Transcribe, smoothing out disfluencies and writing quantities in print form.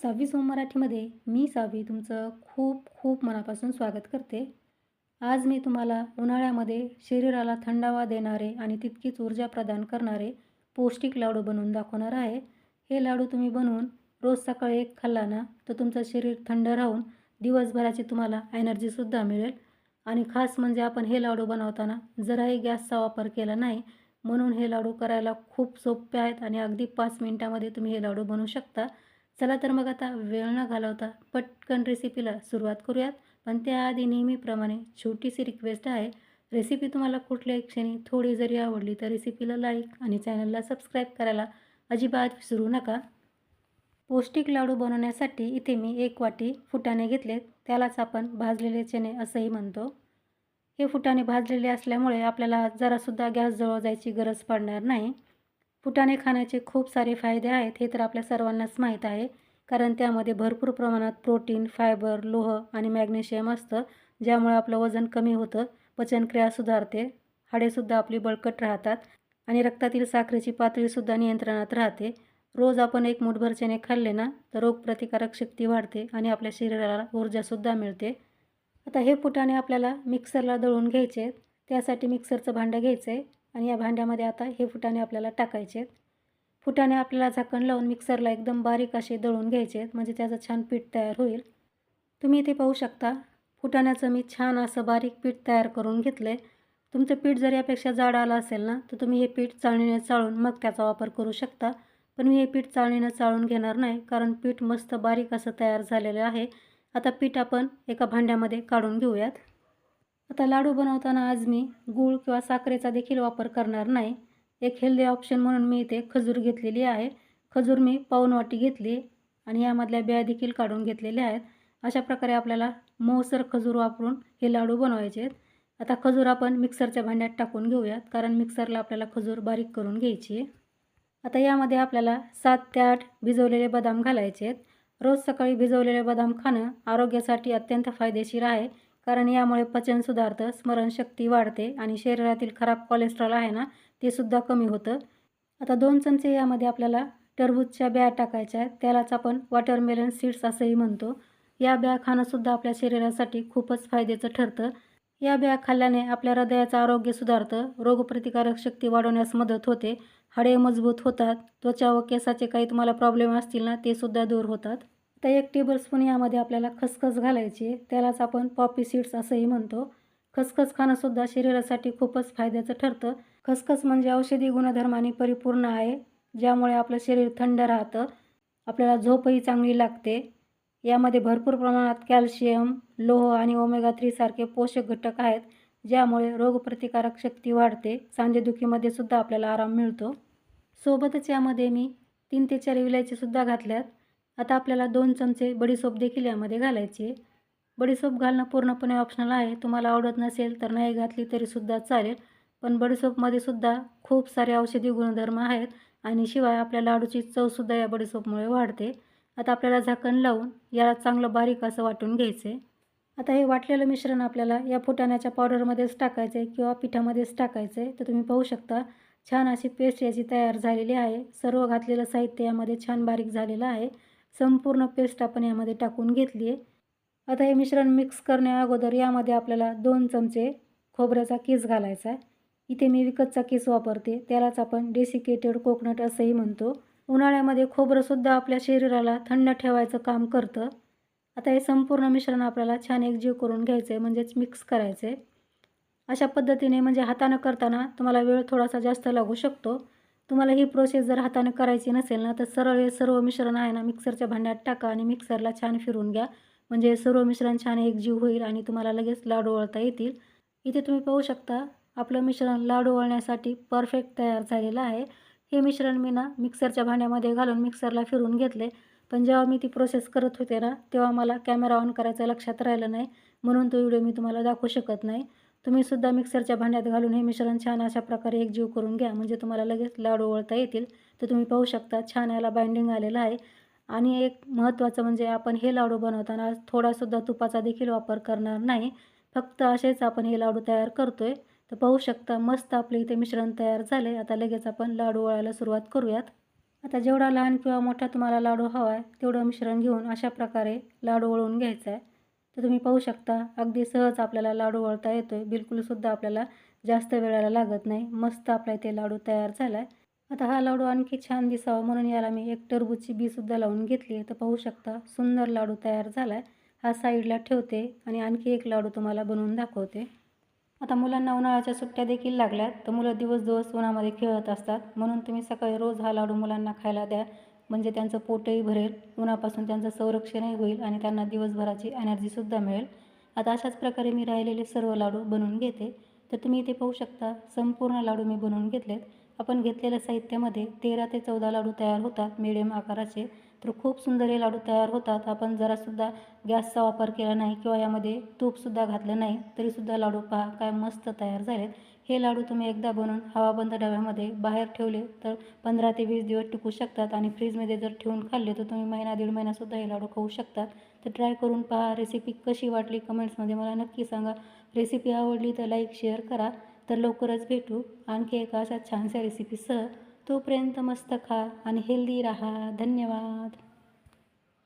6वी सोम मराठीमध्ये मी सावी तुमचं खूप खूप मनापासून स्वागत करते. आज मी तुम्हाला उन्हाळ्यामध्ये शरीराला थंडावा देणारे आणि तितकीच ऊर्जा प्रदान करणारे पौष्टिक लाडू बनवून दाखवणार आहे. हे लाडू तुम्ही बनवून रोज सकाळी एक खाल्ला ना तर तुमचं शरीर थंड राहून दिवसभराची तुम्हाला एनर्जीसुद्धा मिळेल. आणि खास म्हणजे आपण हे लाडू बनवताना जराही गॅसचा वापर केला नाही, म्हणून हे लाडू करायला खूप सोपे आहेत आणि अगदी 5 मिनिटामध्ये तुम्ही हे लाडू बनवू शकता. चला तर मग आता वेळ न घालवता पटकन रेसिपीला सुरुवात करूयात. पण त्याआधी नेहमीप्रमाणे छोटीशी रिक्वेस्ट आहे. रेसिपी तुम्हाला कुठल्याही क्षणी थोडी जरी आवडली तर रेसिपीला लाईक आणि चॅनलला सबस्क्राईब करायला अजिबात विसरू नका. पौष्टिक लाडू बनवण्यासाठी इथे मी 1 वाटी फुटाणे घेतलेत. त्यालाच आपण भाजलेले चणे असंही म्हणतो. हे फुटाणे भाजलेले असल्यामुळे आपल्याला जरासुद्धा गॅसजवळ जायची गरज पडणार नाही. फुटाणे खाण्याचे खूप सारे फायदे आहेत, हे तर आपल्या सर्वांनाच माहीत आहे. कारण त्यामध्ये भरपूर प्रमाणात प्रोटीन, फायबर, लोह आणि मॅग्नेशियम असतं, ज्यामुळे आपलं वजन कमी होतं, पचनक्रिया सुधारते, हाडेसुद्धा आपली बळकट राहतात आणि रक्तातील साखरेची पातळीसुद्धा नियंत्रणात राहते. रोज आपण एक मूठभर चणे खाल्ले ना तर रोगप्रतिकारक शक्ती वाढते आणि आपल्या शरीराला ऊर्जासुद्धा मिळते. आता हे फुटाणे आपल्याला मिक्सरला दळून घ्यायचे आहेत. त्यासाठी मिक्सरचं भांडं घ्यायचं आहे आणि या भांड्यामध्ये आता हे फुटाणे आपल्याला टाकायचे आहेत. फुटाणे आपल्याला झाकण लावून मिक्सरला एकदम बारीक असे दळून घ्यायचे आहेत, म्हणजे त्याचं छान पीठ तयार होईल. तुम्ही इथे पाहू शकता, फुटाण्याचं मी छान असं बारीक पीठ तयार करून घेतलं आहे. तुमचं पीठ जर यापेक्षा जाड आलं असेल ना तर तुम्ही हे पीठ चाळणीने चाळून मग त्याचा वापर करू शकता. पण मी हे पीठ चाळणीनं चाळून घेणार नाही, कारण पीठ मस्त बारीक असं तयार झालेलं आहे. आता पीठ आपण एका भांड्यामध्ये काढून घेऊयात. आता लाडू बनवताना आज मी गूळ किंवा साखरेचा देखील वापर करणार नाही. एक हेल्दी ऑप्शन म्हणून मी इथे खजूर घेतलेली आहे. खजूर मी पाऊण वाटी घेतली आणि यामधल्या बिया देखील काढून घेतलेल्या आहेत. अशा प्रकारे आपल्याला मऊसर खजूर वापरून हे लाडू बनवायचे आहेत. आता खजूर आपण मिक्सरच्या भांड्यात टाकून घेऊयात, कारण मिक्सरला आपल्याला खजूर बारीक करून घ्यायची आहे. आता यामध्ये आपल्याला 7 ते 8 भिजवलेले बदाम घालायचे आहेत. रोज सकाळी भिजवलेले बदाम खाणं आरोग्यासाठी अत्यंत फायदेशीर आहे, कारण यामुळे पचन सुधारतं, स्मरणशक्ती वाढते आणि शरीरातील खराब कोलेस्ट्रॉल आहे ना ते सुद्धा कमी होतं. आता 2 चमचे यामध्ये आपल्याला टरबूजच्या बिया टाकायच्या आहेत. त्यालाच आपण वॉटरमेलन सीड्स असंही म्हणतो. या बिया खाणंसुद्धा आपल्या शरीरासाठी खूपच फायद्याचं ठरतं. या बिया खाल्ल्याने आपल्या हृदयाचं आरोग्य सुधारतं, रोगप्रतिकारक शक्ती वाढवण्यास मदत होते, हाडे मजबूत होतात, त्वचा व केसाचे काही तुम्हाला प्रॉब्लेम असतील ना ते सुद्धा दूर होतात. आता 1 टेबलस्पून यामध्ये आपल्याला खसखस घालायची आहे. त्यालाच आपण पॉपी सीड्स असंही म्हणतो. खसखस खाणंसुद्धा शरीरासाठी खूपच फायद्याचं ठरतं. खसखस म्हणजे औषधी गुणधर्मांनी परिपूर्ण आहे, ज्यामुळे आपलं शरीर थंड राहतं, आपल्याला झोपही चांगली लागते. यामध्ये भरपूर प्रमाणात कॅल्शियम, लोह आणि ओमेगा 3 सारखे पोषक घटक आहेत, ज्यामुळे रोगप्रतिकारक शक्ती वाढते. सांधेदुखीमध्ये सुद्धा आपल्याला आराम मिळतो. सोबतच यामध्ये मी 3 ते 4 विलायचीसुद्धा घातल्यात. आता आपल्याला 2 चमचे बडीशोप देखील यामध्ये घालायची आहे. बडीशोप घालणं पूर्णपणे ऑप्शनल आहे. तुम्हाला आवडत नसेल तर नाही घातली तरीसुद्धा चालेल. पण बडीशोपमध्ये सुद्धा खूप सारे औषधी गुणधर्म आहेत आणि शिवाय आपल्या लाडूची चवसुद्धा या बडीशोपमुळे वाढते. आता आपल्याला झाकण लावून याला चांगलं बारीक असं वाटून घ्यायचं आहे. आता हे वाटलेलं मिश्रण आपल्याला या फुटाण्याच्या पावडरमध्येच टाकायचं आहे किंवा पिठामध्येच टाकायचं आहे. तर तुम्ही पाहू शकता छान अशी पेस्ट याची तयार झालेली आहे. सर्व घातलेलं साहित्य यामध्ये छान बारीक झालेलं आहे. संपूर्ण पेस्ट आपण यामध्ये टाकून घेतली आहे. आता हे मिश्रण मिक्स करण्या अगोदर यामध्ये आपल्याला 2 चमचे खोबऱ्याचा कीस घालायचा आहे. इथे मी विकतचा कीस वापरते, त्यालाच आपण डेसिकेटेड कोकोनट असंही म्हणतो. उन्हाळ्यामध्ये खोबरंसुद्धा आपल्या शरीराला थंड ठेवायचं काम करतं. आता हे संपूर्ण मिश्रण आपल्याला छान एकजीव करून घ्यायचं आहे, म्हणजेच मिक्स करायचं आहे. अशा पद्धतीने म्हणजे हातानं करताना तुम्हाला वेळ थोडासा जास्त लागू शकतो. तुम्हाला ही प्रोसेस जर हाताने करायची नसेल ना तर सरळ हे सर्व मिश्रण आहे ना मिक्सरच्या भांड्यात टाका आणि मिक्सरला छान फिरून घ्या. म्हणजे सर्व मिश्रण छान एकजीव होईल आणि तुम्हाला लगेच लाडू वळता येतील. इथे तुम्ही पाहू शकता आपलं मिश्रण लाडू वळण्यासाठी परफेक्ट तयार झालेलं आहे. हे मिश्रण मी ना मिक्सरच्या भांड्यामध्ये घालून मिक्सरला फिरून घेतले. पण जेव्हा मी ती प्रोसेस करत होते ना तेव्हा मला कॅमेरा ऑन करायचं लक्षात राहिलं नाही, म्हणून तो व्हिडिओ मी तुम्हाला दाखवू शकत नाही. तुम्हीसुद्धा मिक्सरच्या भांड्यात घालून हे मिश्रण छान अशा प्रकारे एकजीव करून घ्या, म्हणजे तुम्हाला लगेच लाडू वळता येतील. तर तुम्ही पाहू शकता छान याला बाइंडिंग आलेलं आहे. आणि एक महत्त्वाचं म्हणजे आपण हे लाडू बनवताना थोडासुद्धा तुपाचा देखील वापर करणार नाही. फक्त असेच आपण हे लाडू तयार करतोय. तर पाहू शकता मस्त आपले इथे मिश्रण तयार झाले. आता लगेच आपण लाडू वळायला सुरुवात करूयात. आता जेवढा लहान किंवा मोठा तुम्हाला लाडू हवा आहे तेवढं मिश्रण घेऊन अशा प्रकारे लाडू वळवून घ्यायचा आहे. तर तुम्ही पाहू शकता अगदी सहज आपल्याला लाडू वळता येतो आहे. बिलकुलसुद्धा आपल्याला जास्त वेळाला लागत नाही. मस्त आपला इथे लाडू तयार झाला आहे. आता हा लाडू आणखी छान दिसावा म्हणून याला मी एक टरबूजची बीसुद्धा लावून घेतली आहे. तर पाहू शकता सुंदर लाडू तयार झाला आहे. हा साईडला ठेवते आणि आणखी एक लाडू तुम्हाला बनवून दाखवते. आता मुलांना उन्हाळ्याच्या सुट्ट्या देखील लागल्यात, तर मुलं दिवस उन्हामध्ये खेळत असतात. म्हणून तुम्ही सकाळी रोज हा लाडू मुलांना खायला द्या. म्हणजे त्यांचं पोटही भरेल, उन्हापासून त्यांचं संरक्षणही होईल आणि त्यांना दिवसभराची एनर्जीसुद्धा मिळेल. आता अशाच प्रकारे मी राहिलेले सर्व लाडू बनवून घेते. तर तुम्ही इथे पाहू शकता संपूर्ण लाडू मी बनवून घेतलेत. आपण घेतलेल्या साहित्यामध्ये 13 ते 14 लाडू तयार होतात मिडियम आकाराचे. तर खूप सुंदर हे लाडू तयार होतात. आपण जरासुद्धा गॅसचा वापर केला नाही किंवा यामध्ये तूपसुद्धा घातलं नाही तरीसुद्धा लाडू पहा काय मस्त तयार झालेत. हे लाडू तुम्ही एकदा बनवून हवाबंद डब्यामध्ये बाहेर ठेवले तर 15 ते 20 दिवस टिकू शकतात आणि फ्रीजमध्ये जर ठेवून खाल्ले तर तुम्ही महिना दीड महिनासुद्धा हे लाडू खाऊ शकतात. तर ट्राय करून पहा. रेसिपी कशी वाटली कमेंट्समध्ये मला नक्की सांगा. रेसिपी आवडली तर लाईक शेअर करा. तर लवकरच भेटू आणखी एका अशा छानशा रेसिपीसह. तोपर्यंत मस्त खा आणि हेल्दी राहा. धन्यवाद.